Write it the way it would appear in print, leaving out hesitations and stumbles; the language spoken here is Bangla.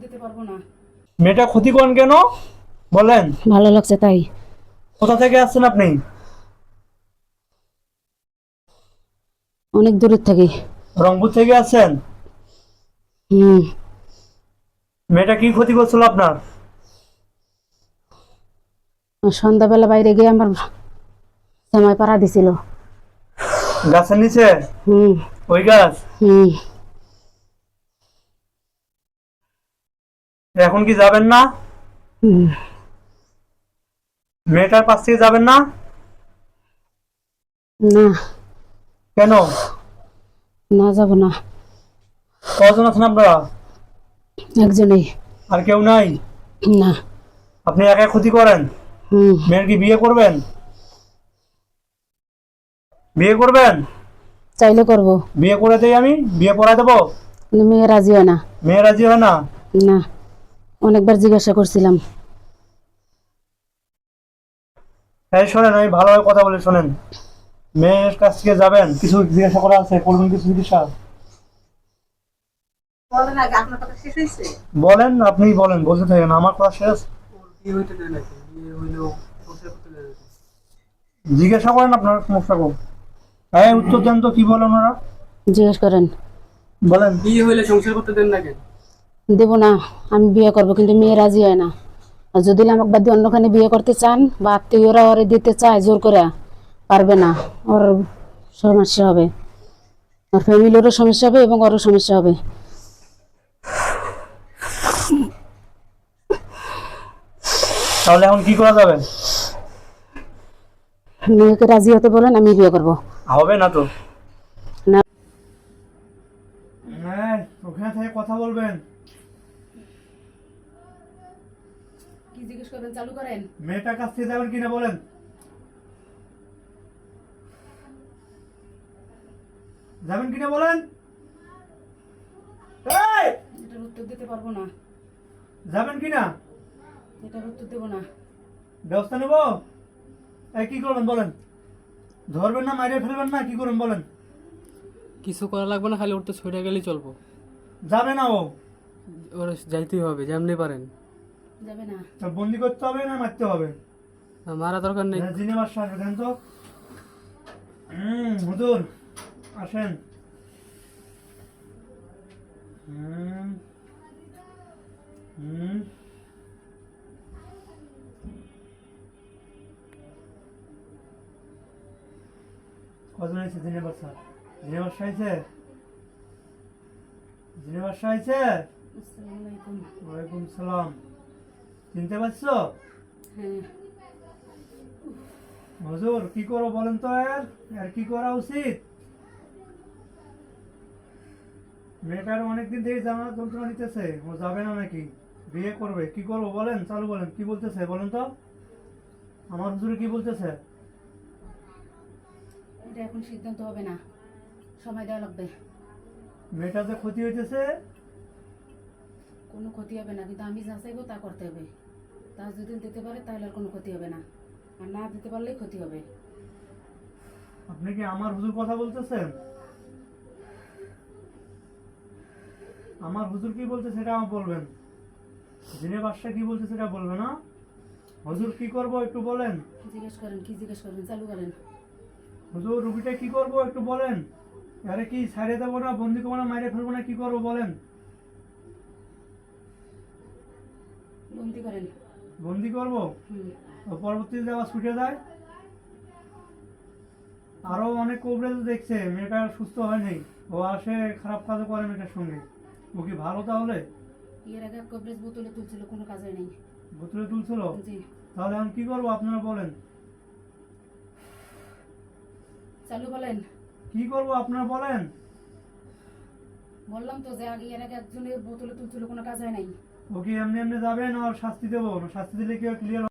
দিতে পারবো না। মেয়েটা ক্ষতি করেন কেন বলেন? ভালো লাগছে তাই। কোথা থেকে আসছেন আপনি? অনেক দূরের থেকে। রংপুর থেকে আসছেন? হুম। মেয়েটা কি ক্ষতি করছিল আপনার? সন্ধ্যাবেলা বাইরে গিয়ে আমার জামাই পাড়া দিছিল। গাছের নিচে? হুম। ওই গাছ? হুম। এখন কি যাবেন না? হুম। মেয়েটার পাশ থেকে যাবেন না? না। কেন? না, যাব না। কজন আছেন আপনারা? একজনেই। আর কেউ নাই? না। আপনি একা ক্ষতি করেন? হুম। মেয়ের কি বিয়ে করবেন? বিয়ে করবেন? চাইলে করব, বিয়ে করে দেই, আমি বিয়ে পড়াই দেবো। কিন্তু মেয়ে রাজি হয় না। মেয়ে রাজি হয় না? না, অনেকবার জিজ্ঞাসা করছিলাম। এই শোনেন, আমি ভালোভাবে কথা বলে শোনেন। মেয়ের কাছ থেকে যাবেন, কিছু জিজ্ঞাসা করা আছে, করবেন কিছু জিজ্ঞাসা? বলেন আগে আপনার কথা শেষ হয়েছে? বলেন, আপনি বলেন, বলতে থাকেন, আমার কথা শেষ। ওর বিয়ে হইতে দেয় নাকি? বিয়ে হইলেও সংসার করতে দেয় নাকি? জিজ্ঞাসা করেন আপনার সমস্যা কোন। হ্যাঁ, উত্তর দেন তো, কি বলেন ওরা? জিজ্ঞেস করেন। বলেন। বিয়ে হইলে সংসার করতে দেন না কেন? দেব না। আমি বিয়ে করব, কিন্তু মেয়ে রাজি হয় না। আর যদি আমাকে বাদ দিয়ে অন্যখানে বিয়ে করতে চান বা আত্মীয়রা ওরে দিতে চায় জোর করে, পারবে না। ওর সমস্যা হবে, ওর ফ্যামিলিরও সমস্যা হবে এবং ওরও সমস্যা হবে। তাহলে এখন কি করা যাবে? মেয়েকে রাজি হতে বলেন, আমি বিয়ে করব। হবে না তো। না। হ্যাঁ, ওখানে থেকে কথা বলবেন। কি জিজ্ঞেস করবেন, চালু করেন। মেয়েটার কাছ থেকে যাবেন কিনা বলেন। যাবেন কিনা বলেন। এই! এটার উত্তর দিতে পারবো না। যাবেন কিনা? এটার উত্তর দেবো না। ব্যবস্থা নেব। এই, কি করবেন বলেন। ধরবেন না, মারিয়ে ফেলবেন না, কি করবেন বলেন। কিছু করা লাগবে না, খালি ওর তো ছুটে গেলেই চলবো। যাবে না ও? ওর যাইতেই হবে, যেমনি পারেন। যাবে না। তা বন্দি করতে হবে না মারতে হবে? মারা দরকার নেই। জিনে বাসা আসবে, দেন তো। হুজুর, আসেন। হুম। হুম। কজন হয়েছে জিনে বাসা? জিনে বাসা হয়েছে? জিনে বাসা হয়েছে? আসসালামু আলাইকুম। ওয়ালাইকুম সালাম। চিনতে পারছো? হ্যাঁ। হুজুর, কি করো বলেন তো। এর আর কি করা উচিত? মেয়েটার অনেকদিন থেকে জানা যন্ত্রণা নিতেছে, ও যাবে না নাকি বিয়ে করবে, কি করবো বলেন, চালু বলেন, কি বলতেছে বলেন তো। আমার হুজুরে কি বলতেছে? এটা এখন সিদ্ধান্ত হবে না, সময় দেওয়া লাগবে। মেয়েটার যে ক্ষতি হইতেছে। কোনো ক্ষতি হবে না, কিন্তু আমি যা চাইবো তা করতে হবে। তা যদি দিতে পারে তাহলে আর কোনো ক্ষতি হবে না, আর না দিতে পারলেই ক্ষতি হবে। আপনি কি আমার হুজুর কথা বলতেছেন? আমার হুজুর কি বলতে সেটা আমার বলবেন। জিনে বাদশা কি বলতে সেটা বলবেন না। হুজুর কি করব একটু বলেন। জিজ্ঞেস করেন, কি জিজ্ঞেস করবেন, চালু করেন। হুজুর, রুগীটা কি করব একটু বলেন। আরে কি ছাড়িয়ে দেবো না, বন্দি করবো না, মাইরে ফেলবো না, কি করবো বলেন। বন্দি করেন। বন্দি করবো? হুম। পরবর্তীতে আবার ছুটে যায়। আরো অনেক কবরেজ দেখছে মেয়েটা সুস্থ হয়নি, ও আসে খারাপ কাজও করে মেয়েটার সঙ্গে। ও কি ভালো তাহলে? এর আগে কবরেজ বোতলে তুলছিল, কোনো কাজে নেই। বোতলে তুলছিল? জি। তাহলে এখন কি করবো আপনারা বলেন। চালু বলেন। কি করবো আপনারা বলেন। বললাম তো যে আগে এর আগে একজনের বোতলে তুলছিল, কোনো কাজ হয় নাই। ও কি এমনি এমনি যাবে না, ওর শাস্তি দেবো? শাস্তি দিলে কি ক্লিয়ার